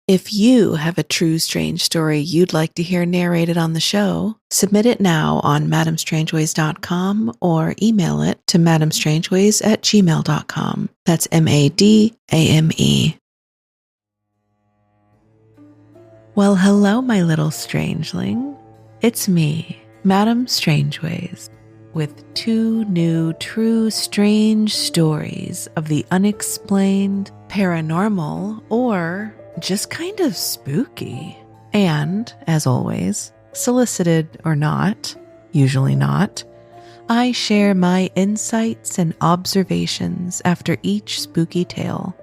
If you have a true strange story you'd like to hear narrated on the show, submit it now on madamestrangeways.com or email it to madamestrangeways@gmail.com. That's MADAME. Well, hello, my little strangeling. It's me, Madame Strangeways, with two new true strange stories of the unexplained, paranormal, or just kind of spooky. And, as always, solicited or not, usually not, I share my insights and observations after each spooky tale.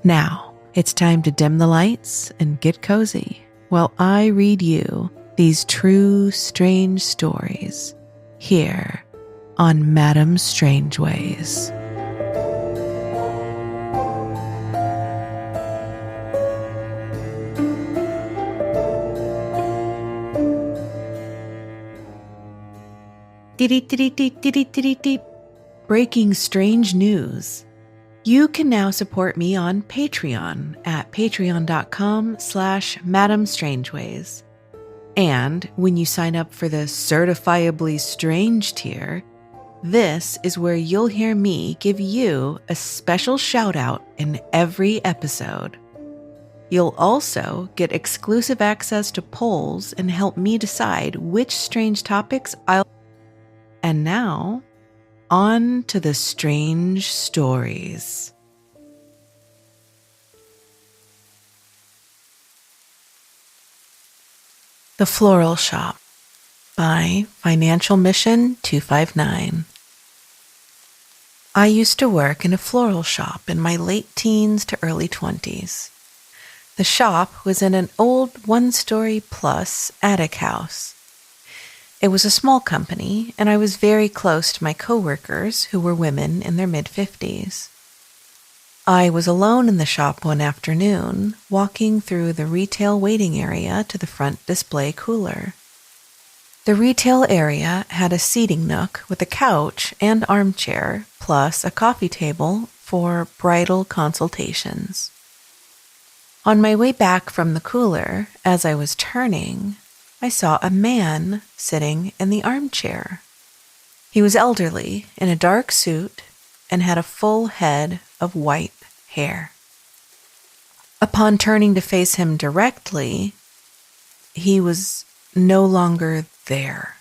Now, it's time to dim the lights and get cozy while I read you these true strange stories here on Madame Strangeways. Breaking strange news. You can now support me on Patreon at patreon.com/Madame Strangeways. And when you sign up for the certifiably strange tier, this is where you'll hear me give you a special shout out in every episode. You'll also get exclusive access to polls and help me decide which strange topics I'll... And now, on to the strange stories. The Floral Shop by Financial Mission 259. I used to work in a floral shop in my late teens to early 20s. The shop was in an old one-story plus attic house. It was a small company, and I was very close to my coworkers who were women in their mid-50s. I was alone in the shop one afternoon, walking through the retail waiting area to the front display cooler. The retail area had a seating nook with a couch and armchair, plus a coffee table for bridal consultations. On my way back from the cooler, as I was turning, I saw a man sitting in the armchair. He was elderly, in a dark suit, and had a full head of white hair. Upon turning to face him directly, he was no longer there.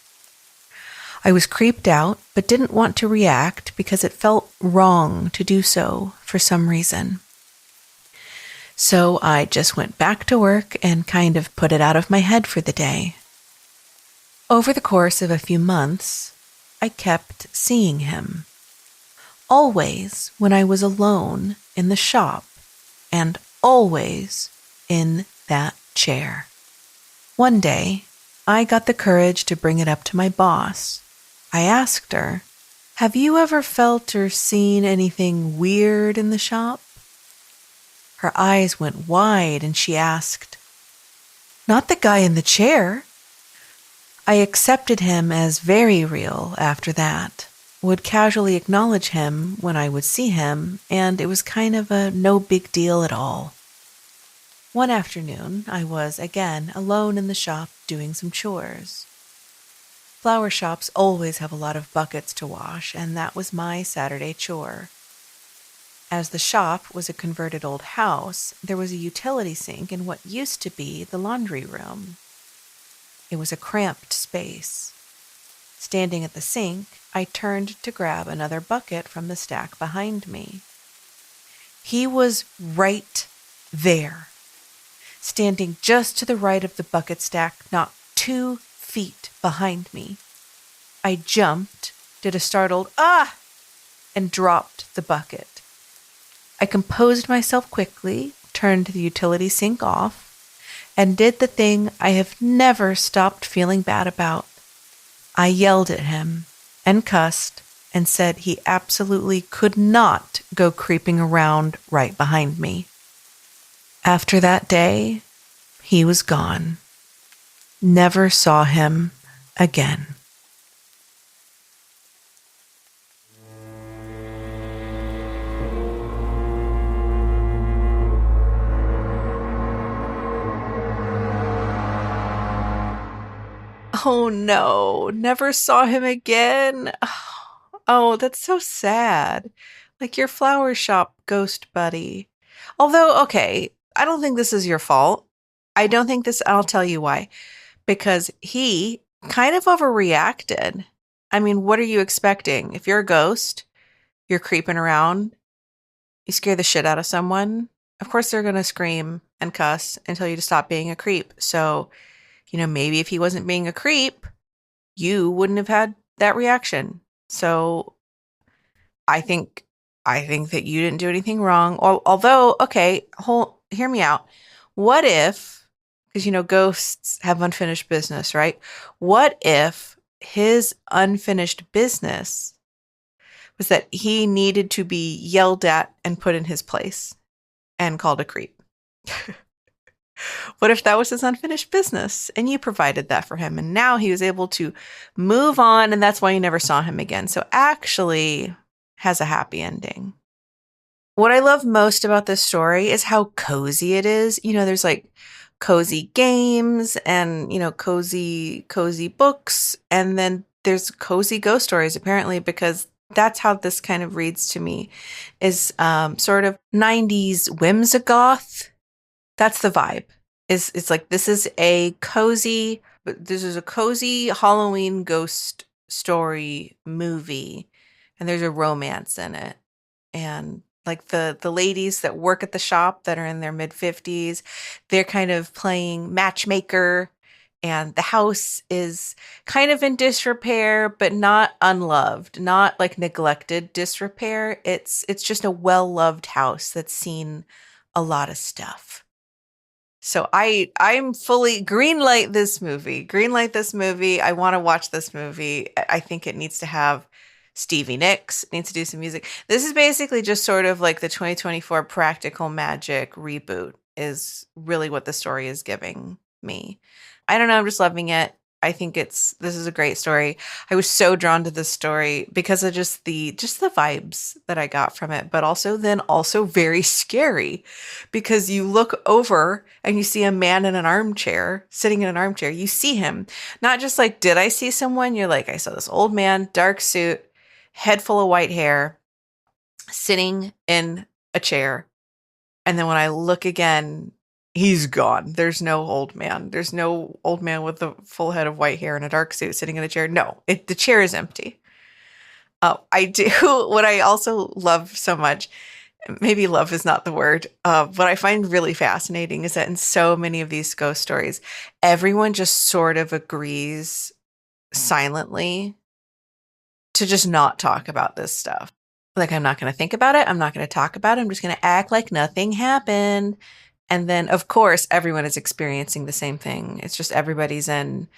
I was creeped out, but didn't want to react because it felt wrong to do so for some reason. So I just went back to work and kind of put it out of my head for the day. Over the course of a few months, I kept seeing him. Always when I was alone in the shop, and always in that chair. One day, I got the courage to bring it up to my boss. I asked her, "Have you ever felt or seen anything weird in the shop?" Her eyes went wide and she asked, "Not the guy in the chair?" I accepted him as very real after that, would casually acknowledge him when I would see him, and it was kind of a no big deal at all. One afternoon, I was again alone in the shop doing some chores. Flower shops always have a lot of buckets to wash, and that was my Saturday chore. As the shop was a converted old house, there was a utility sink in what used to be the laundry room. It was a cramped space. Standing at the sink, I turned to grab another bucket from the stack behind me. He was right there, standing just to the right of the bucket stack, not 2 feet behind me. I jumped, did a startled "ah!" and dropped the bucket. I composed myself quickly, turned the utility sink off, and did the thing I have never stopped feeling bad about. I yelled at him and cussed and said he absolutely could not go creeping around right behind me. After that day, he was gone. Never saw him again. Oh no, never saw him again. Oh, that's so sad. Like your flower shop ghost buddy. Although, okay, I don't think this is your fault. I don't think this, I'll tell you why. Because he kind of overreacted. I mean, what are you expecting? If you're a ghost, you're creeping around, you scare the shit out of someone, of course they're going to scream and cuss and tell you to stop being a creep. So, maybe if he wasn't being a creep, you wouldn't have had that reaction. So I think that you didn't do anything wrong. Although, okay, hear me out. What if, because ghosts have unfinished business, right? What if his unfinished business was that he needed to be yelled at and put in his place and called a creep? What if that was his unfinished business and you provided that for him and now he was able to move on and that's why you never saw him again? So actually has a happy ending. What I love most about this story is how cozy it is. There's like cozy games and, cozy books. And then there's cozy ghost stories, apparently, because that's how this kind of reads to me, is sort of 90s Whimsigoth. That's the vibe. It's like this is a cozy Halloween ghost story movie, and there's a romance in it. And like the ladies that work at the shop that are in their mid-50s, they're kind of playing matchmaker, and the house is kind of in disrepair, but not unloved, not like neglected disrepair. It's just a well-loved house that's seen a lot of stuff. So I'm fully greenlight this movie. I want to watch this movie. I think it needs to have Stevie Nicks, needs to do some music. This is basically just sort of like the 2024 Practical Magic reboot is really what the story is giving me. I don't know, I'm just loving it. I think this is a great story. I was so drawn to this story because of just the vibes that I got from it, but also very scary because you look over and you see a man in an armchair, sitting in an armchair. You see him, not just like, did I see someone? You're like, I saw this old man, dark suit, head full of white hair, sitting in a chair. And then when I look again, he's gone. There's no old man. There's no old man with a full head of white hair and a dark suit sitting in a chair. No, the chair is empty. I do. What I also love so much, maybe love is not the word, what I find really fascinating is that in so many of these ghost stories, everyone just sort of agrees silently to just not talk about this stuff. Like, I'm not going to think about it. I'm not going to talk about it. I'm just going to act like nothing happened. And then, of course, everyone is experiencing the same thing. It's just everybody's in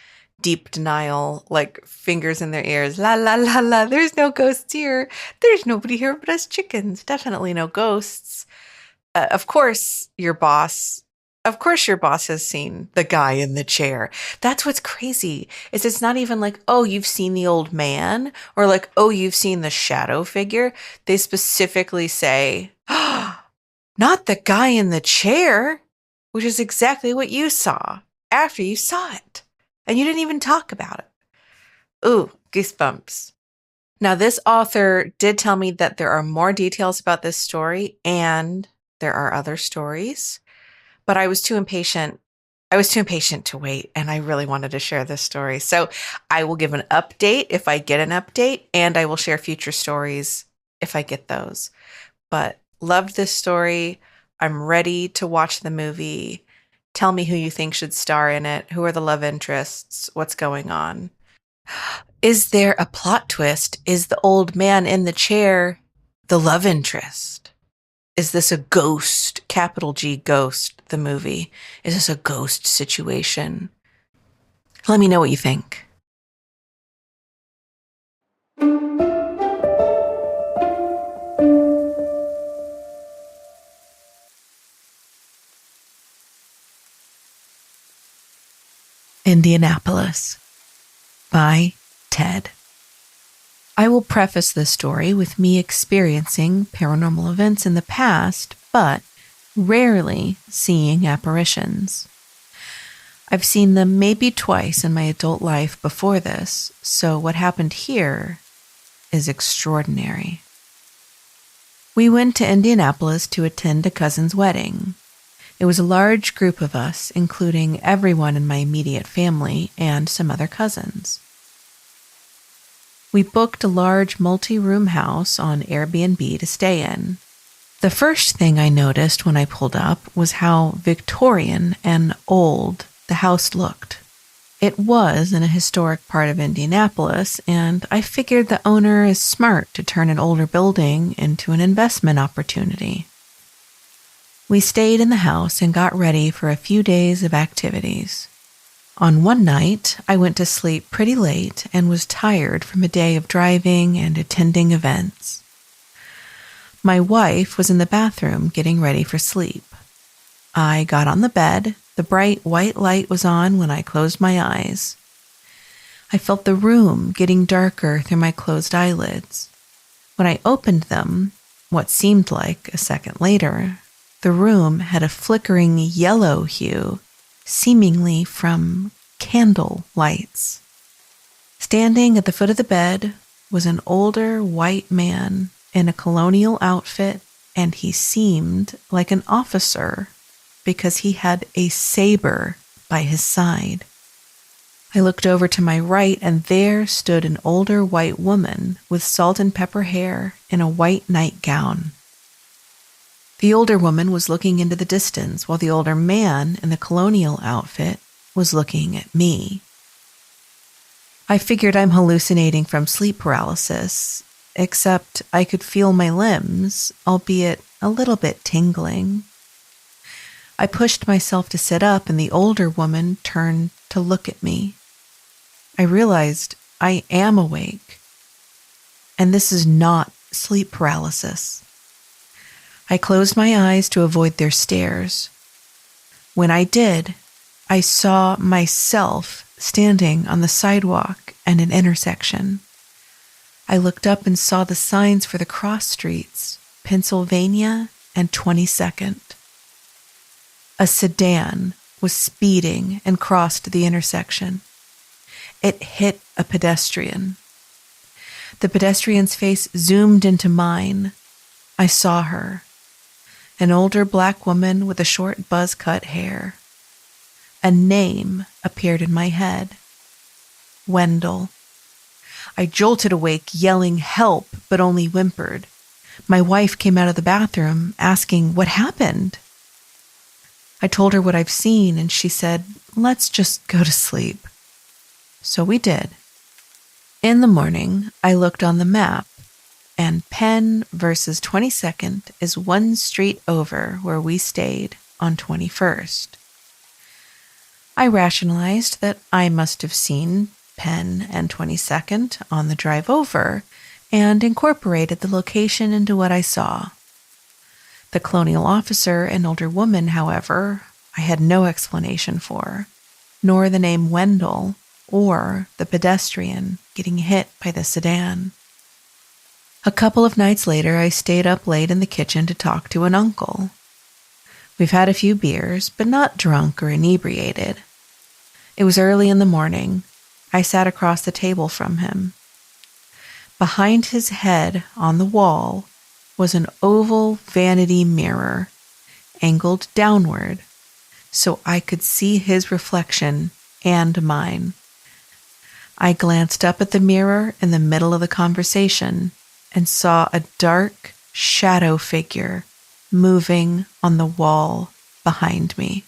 deep denial, like fingers in their ears. La, la, la, la. There's no ghosts here. There's nobody here but us chickens. Definitely no ghosts. Of course, your boss has seen the guy in the chair. That's what's crazy. It's not even like, oh, you've seen the old man, or like, oh, you've seen the shadow figure. They specifically say, not the guy in the chair, which is exactly what you saw after you saw it. And you didn't even talk about it. Ooh, goosebumps. Now, this author did tell me that there are more details about this story and there are other stories, but I was too impatient. To wait, and I really wanted to share this story. So I will give an update if I get an update, and I will share future stories if I get those. But loved this story. I'm ready to watch the movie. Tell me who you think should star in it. Who are the love interests? What's going on? Is there a plot twist? Is the old man in the chair the love interest? Is this a ghost, capital G ghost, the movie? Is this a ghost situation? Let me know what you think. Indianapolis by Ted. I will preface this story with me experiencing paranormal events in the past, but rarely seeing apparitions. I've seen them maybe twice in my adult life before this, so what happened here is extraordinary. We went to Indianapolis to attend a cousin's wedding. It was a large group of us, including everyone in my immediate family and some other cousins. We booked a large multi-room house on Airbnb to stay in. The first thing I noticed when I pulled up was how Victorian and old the house looked. It was in a historic part of Indianapolis, and I figured the owner is smart to turn an older building into an investment opportunity. We stayed in the house and got ready for a few days of activities. On one night, I went to sleep pretty late and was tired from a day of driving and attending events. My wife was in the bathroom getting ready for sleep. I got on the bed. The bright white light was on when I closed my eyes. I felt the room getting darker through my closed eyelids. When I opened them, what seemed like a second later, the room had a flickering yellow hue, seemingly from candle lights. Standing at the foot of the bed was an older white man in a colonial outfit, and he seemed like an officer because he had a saber by his side. I looked over to my right, and there stood an older white woman with salt and pepper hair in a white nightgown. The older woman was looking into the distance, while the older man in the colonial outfit was looking at me. I figured I'm hallucinating from sleep paralysis, except I could feel my limbs, albeit a little bit tingling. I pushed myself to sit up, and the older woman turned to look at me. I realized I am awake, and this is not sleep paralysis. I closed my eyes to avoid their stares. When I did, I saw myself standing on the sidewalk at an intersection. I looked up and saw the signs for the cross streets, Pennsylvania and 22nd. A sedan was speeding and crossed the intersection. It hit a pedestrian. The pedestrian's face zoomed into mine. I saw her, an older black woman with a short buzz-cut hair. A name appeared in my head. Wendell. I jolted awake, yelling help, but only whimpered. My wife came out of the bathroom, asking what happened. I told her what I've seen, and she said, "Let's just go to sleep." So we did. In the morning, I looked on the map, and Penn versus 22nd is one street over where we stayed on 21st. I rationalized that I must have seen Penn and 22nd on the drive over and incorporated the location into what I saw. The colonial officer and older woman, however, I had no explanation for, nor the name Wendell or the pedestrian getting hit by the sedan. A couple of nights later, I stayed up late in the kitchen to talk to an uncle. We've had a few beers, but not drunk or inebriated. It was early in the morning. I sat across the table from him. Behind his head on the wall was an oval vanity mirror, angled downward, so I could see his reflection and mine. I glanced up at the mirror in the middle of the conversation and saw a dark shadow figure moving on the wall behind me.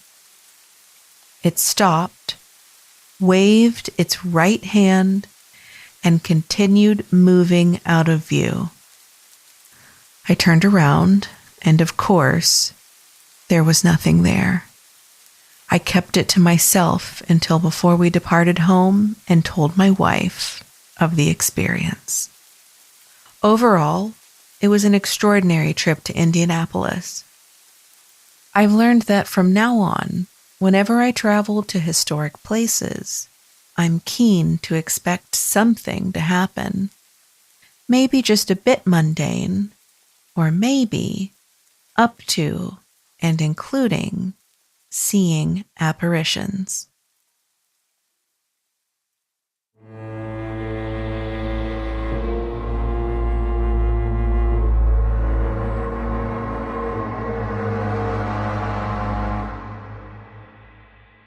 It stopped, waved its right hand, and continued moving out of view. I turned around, and of course, there was nothing there. I kept it to myself until before we departed home and told my wife of the experience. Overall, it was an extraordinary trip to Indianapolis. I've learned that from now on, whenever I travel to historic places, I'm keen to expect something to happen. Maybe just a bit mundane, or maybe up to and including seeing apparitions.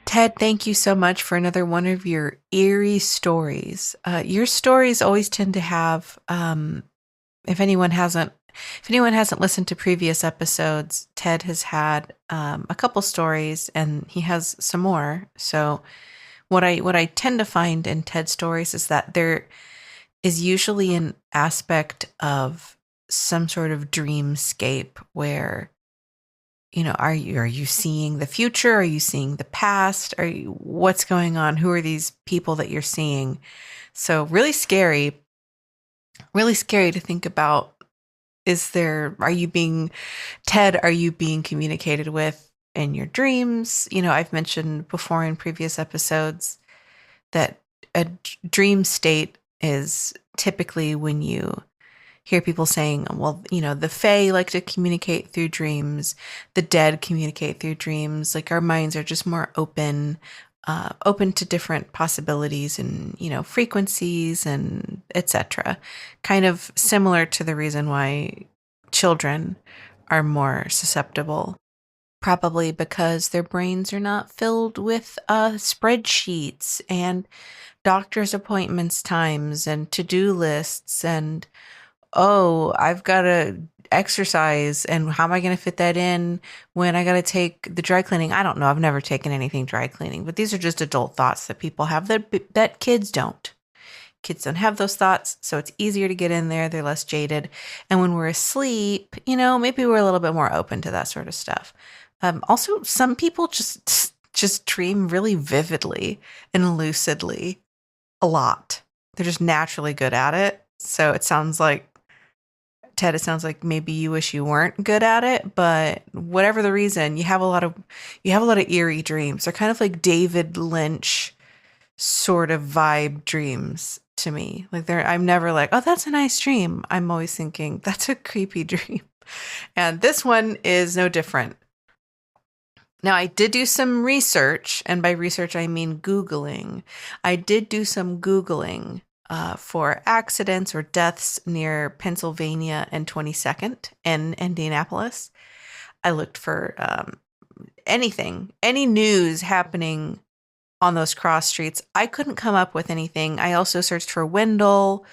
Ted, thank you so much for another one of your eerie stories. Your stories always tend to have, if anyone hasn't, if anyone hasn't listened to previous episodes, Ted has had a couple stories, and he has some more. So, what I tend to find in Ted stories is that there is usually an aspect of some sort of dreamscape where, are you seeing the future? Are you seeing the past? What's going on? Who are these people that you're seeing? So really scary to think about. Are you being communicated with in your dreams? I've mentioned before in previous episodes that a dream state is typically when you hear people saying, well, the Fae like to communicate through dreams, the dead communicate through dreams. Like our minds are just more open to different possibilities and, frequencies and etc. Kind of similar to the reason why children are more susceptible. Probably because their brains are not filled with spreadsheets and doctor's appointments times and to-do lists and, oh, I've got to exercise and how am I going to fit that in when I got to take the dry cleaning? I don't know. I've never taken anything dry cleaning, but these are just adult thoughts that people have that kids don't. Kids don't have those thoughts, so it's easier to get in there. They're less jaded. And when we're asleep, maybe we're a little bit more open to that sort of stuff. Also, some people just dream really vividly and lucidly a lot. They're just naturally good at it. So it sounds like, Ted, it sounds like maybe you wish you weren't good at it, but whatever the reason, you have a lot of eerie dreams. They're kind of like David Lynch sort of vibe dreams to me. Like I'm never like, oh, that's a nice dream. I'm always thinking that's a creepy dream. And this one is no different. Now, I did do some research, and by research, I mean Googling. I did do some Googling for accidents or deaths near Pennsylvania and 22nd in Indianapolis. I looked for any news happening on those cross streets. I couldn't come up with anything. I also searched for Wendell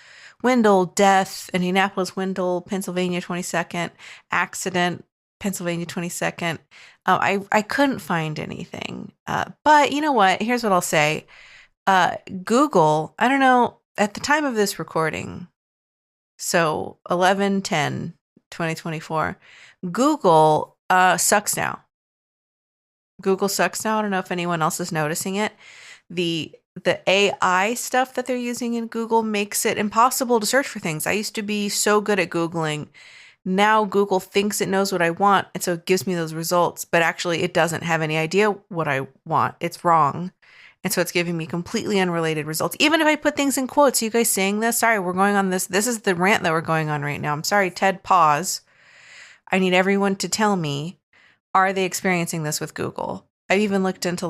death, Indianapolis, Wendell, Pennsylvania 22nd, accident, Pennsylvania 22nd. I couldn't find anything. But you know what? Here's what I'll say. Google, I don't know, at the time of this recording, so 11/10/2024, Google sucks now. Google sucks now. I don't know if anyone else is noticing it. The AI stuff that they're using in Google makes it impossible to search for things. I used to be so good at Googling. Now Google thinks it knows what I want, and so it gives me those results, but actually it doesn't have any idea what I want. It's wrong. And so it's giving me completely unrelated results. Even if I put things in quotes, you guys seeing this? Sorry, we're going on this. This is the rant that we're going on right now. I'm sorry, Ted, pause. I need everyone to tell me, are they experiencing this with Google? I've even looked into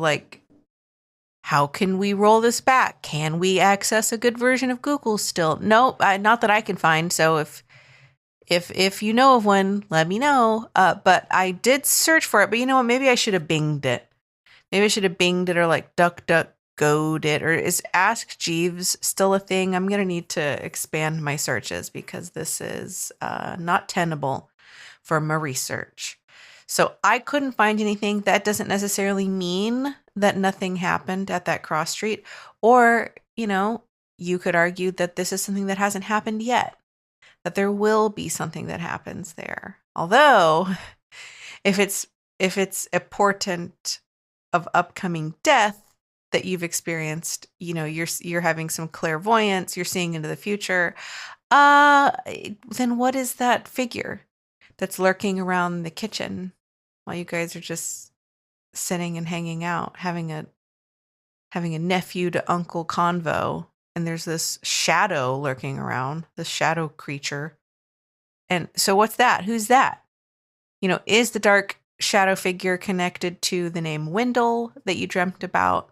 how can we roll this back? Can we access a good version of Google still? Nope, not that I can find. So if you know of one, let me know. But I did search for it. But you know what? Maybe I should have binged it. Maybe I should have binged it or DuckDuckGo'd it. Or is Ask Jeeves still a thing? I'm going to need to expand my searches because this is not tenable for my research. So I couldn't find anything. That doesn't necessarily mean that nothing happened at that cross street. Or, you could argue that this is something that hasn't happened yet. That there will be something that happens there. Although, if it's a portent of upcoming death that you've experienced, you're having some clairvoyance, you're seeing into the future, then what is that figure that's lurking around the kitchen while you guys are just sitting and hanging out, having a nephew to uncle convo? And there's this shadow lurking around, this shadow creature. And so what's that? Who's that? Is the dark shadow figure connected to the name Wendell that you dreamt about?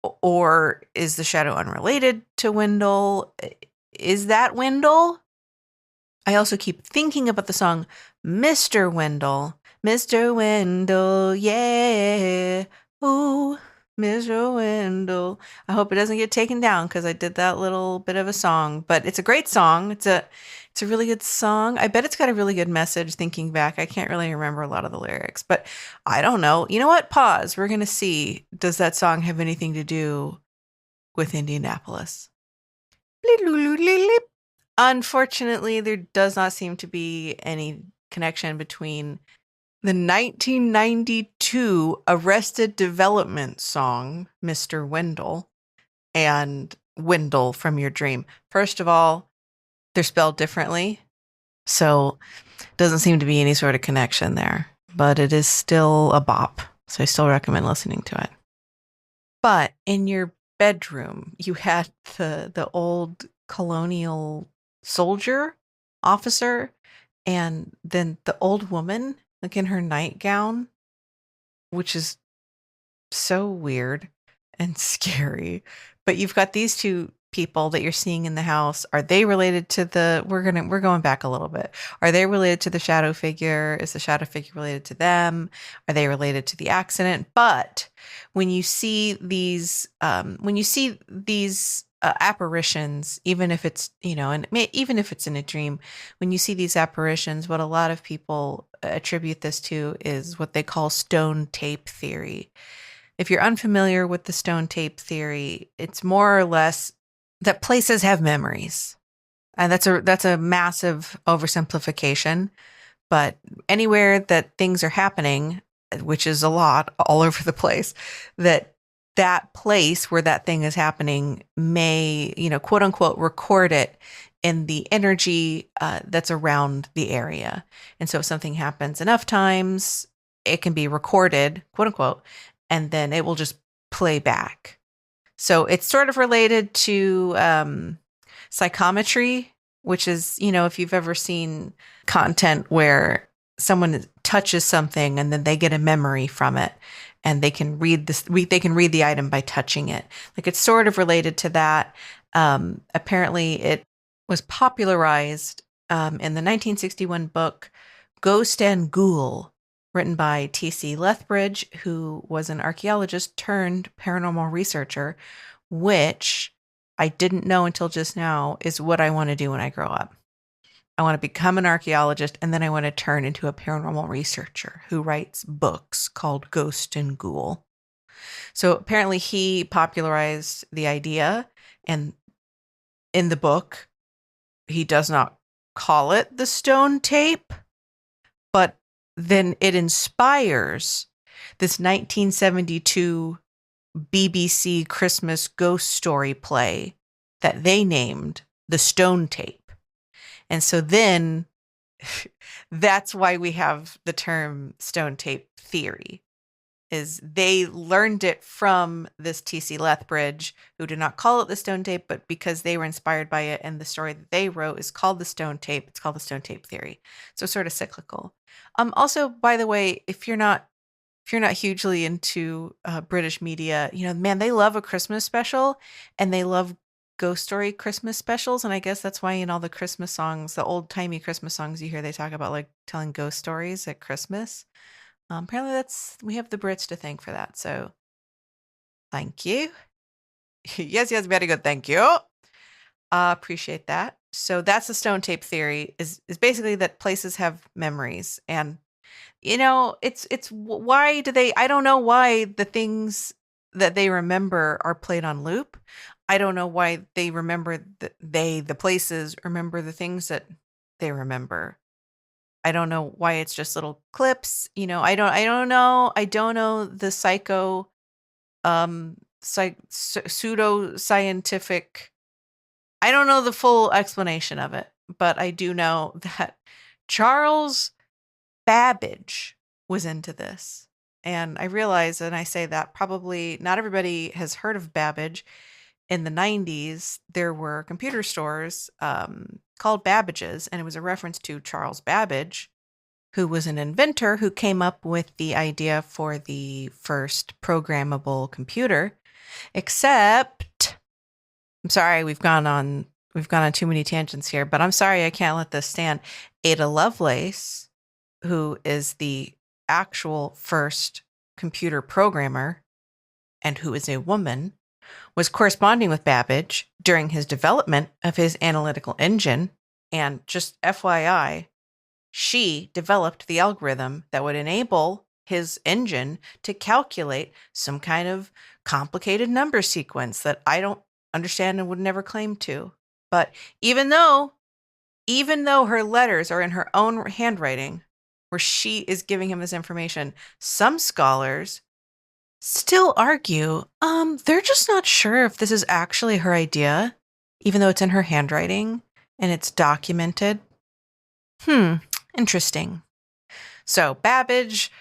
Or is the shadow unrelated to Wendell? Is that Wendell? I also keep thinking about the song Mr. Wendell. Mr. Wendell, yeah. Ooh, Mr. Wendell. I hope it doesn't get taken down because I did that little bit of a song, but it's a great song. It's a really good song. I bet it's got a really good message thinking back. I can't really remember a lot of the lyrics, but I don't know. You know what? Pause. We're going to see. Does that song have anything to do with Indianapolis? Unfortunately, there does not seem to be any connection between the 1992 Arrested Development song, Mr. Wendell, and Wendell from Your Dream. First of all, they're spelled differently, so doesn't seem to be any sort of connection there, but it is still a bop, so I still recommend listening to it. But in your bedroom, you had the old colonial soldier officer and then the old woman like in her nightgown, which is so weird and scary. But you've got these two people that you're seeing in the house. Are they related to we're going back a little bit. Are they related to the shadow figure? Is the shadow figure related to them? Are they related to the accident? But when you see these apparitions, even if it's, even if it's in a dream, when you see these apparitions, what a lot of people attribute this to is what they call stone tape theory. If you're unfamiliar with the stone tape theory, it's more or less that places have memories. And that's a massive oversimplification, but anywhere that things are happening, which is a lot all over the place, that place where that thing is happening may, quote unquote, record it in the energy that's around the area. And so if something happens enough times, it can be recorded, quote unquote, and then it will just play back. So it's sort of related to psychometry, which is, if you've ever seen content where someone touches something and then they get a memory from it and they can read the item by touching it. Like it's sort of related to that. Apparently it was popularized in the 1961 book Ghost and Ghoul, written by T.C. Lethbridge, who was an archaeologist turned paranormal researcher, which I didn't know until just now is what I want to do when I grow up. I want to become an archaeologist, and then I want to turn into a paranormal researcher who writes books called Ghost and Ghoul. So apparently he popularized the idea, and in the book, he does not call it the stone tape, but then it inspires this 1972 BBC Christmas ghost story play that they named The Stone Tape. And so then that's why we have the term stone tape theory, is they learned it from this T.C. Lethbridge, who did not call it the stone tape, but because they were inspired by it, and the story that they wrote is called the stone tape. It's called the stone tape theory. So sort of cyclical. Also, by the way, if you're not hugely into British media, man, they love a Christmas special, and they love ghost story Christmas specials. And I guess that's why in all the Christmas songs, the old timey Christmas songs you hear, they talk about like telling ghost stories at Christmas. Apparently we have the Brits to thank for that. So thank you. Yes, very good. Thank you. Appreciate that. So that's the stone tape theory is basically that places have memories. And, it's why do they, I don't know why the things that they remember are played on loop. I don't know why they remember the places remember the things that they remember. I don't know why it's just little clips. I don't know. I don't know the pseudo scientific. I don't know the full explanation of it, but I do know that Charles Babbage was into this. And I realize, and I say that probably not everybody has heard of Babbage. In the 90s, there were computer stores called Babbage's, and it was a reference to Charles Babbage, who was an inventor who came up with the idea for the first programmable computer. Except, I'm sorry, we've gone on too many tangents here, but I'm sorry, I can't let this stand. Ada Lovelace, who is the actual first computer programmer and who is a woman, was corresponding with Babbage during his development of his analytical engine. And just FYI, she developed the algorithm that would enable his engine to calculate some kind of complicated number sequence that I don't understand and would never claim to. But even though her letters are in her own handwriting, where she is giving him this information, some scholars still argue, they're just not sure if this is actually her idea, even though it's in her handwriting and it's documented. Interesting. So Babbage,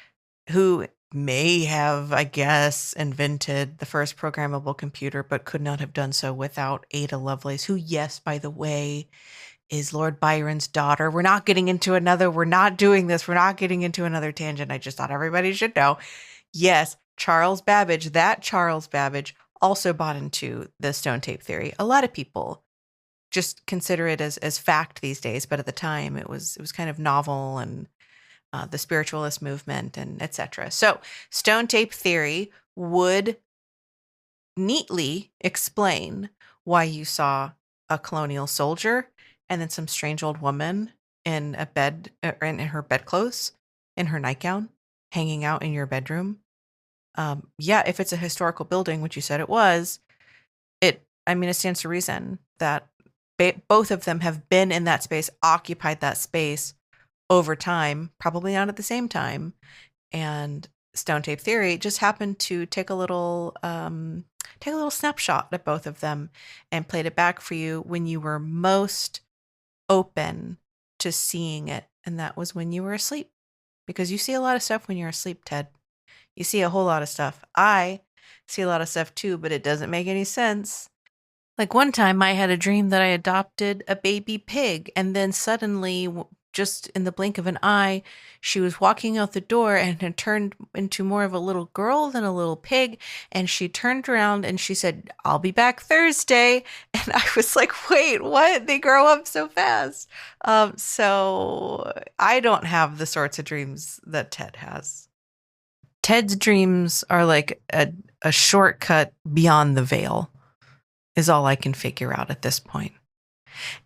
who may have, I guess, invented the first programmable computer, but could not have done so without Ada Lovelace, who, yes, by the way, is Lord Byron's daughter. We're not getting into we're not doing this. We're not getting into another tangent. I just thought everybody should know. Yes, Charles Babbage also bought into the stone tape theory. A lot of people just consider it as fact these days, but at the time it was kind of novel, and the spiritualist movement and etc. So stone tape theory would neatly explain why you saw a colonial soldier and then some strange old woman in a bed, in her bedclothes, in her nightgown, hanging out in your bedroom. If it's a historical building, which you said it was, it stands to reason that both of them have been in that space, occupied that space over time, probably not at the same time. And stone tape theory just happened to take a little snapshot at both of them and played it back for you when you were most open to seeing it. And that was when you were asleep, because you see a lot of stuff when you're asleep, Ted. You see a whole lot of stuff. I see a lot of stuff too, but it doesn't make any sense. Like one time I had a dream that I adopted a baby pig, and then suddenly, just in the blink of an eye, she was walking out the door and had turned into more of a little girl than a little pig. And she turned around and she said, "I'll be back Thursday." And I was like, wait, what? They grow up so fast. So I don't have the sorts of dreams that Ted has. Ted's dreams are like a shortcut beyond the veil, is all I can figure out at this point.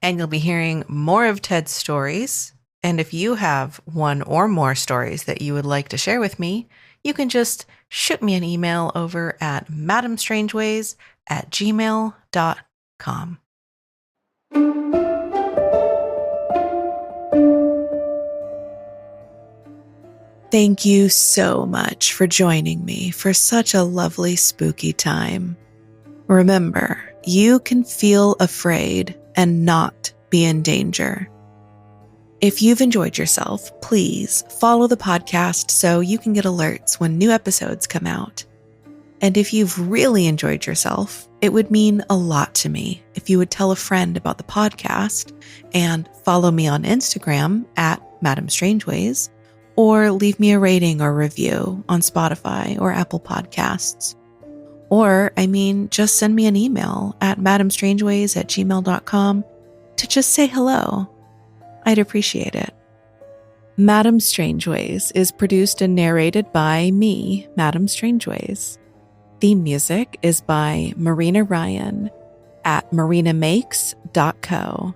And you'll be hearing more of Ted's stories. And if you have one or more stories that you would like to share with me, you can just shoot me an email over at madamestrangeways@gmail.com. Thank you so much for joining me for such a lovely spooky time. Remember, you can feel afraid and not be in danger. If you've enjoyed yourself, please follow the podcast so you can get alerts when new episodes come out. And if you've really enjoyed yourself, it would mean a lot to me if you would tell a friend about the podcast and follow me on Instagram at Madame Strangeways, or leave me a rating or review on Spotify or Apple Podcasts. Or, just send me an email at madamestrangeways@gmail.com to just say hello. I'd appreciate it. Madame Strangeways is produced and narrated by me, Madame Strangeways. Theme music is by Marina Ryan at marinamakes.co.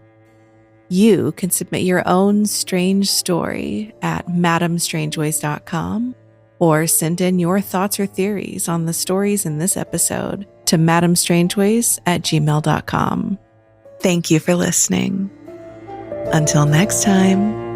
You can submit your own strange story at madamestrangeways.com, or send in your thoughts or theories on the stories in this episode to madamestrangeways@gmail.com. Thank you for listening. Until next time.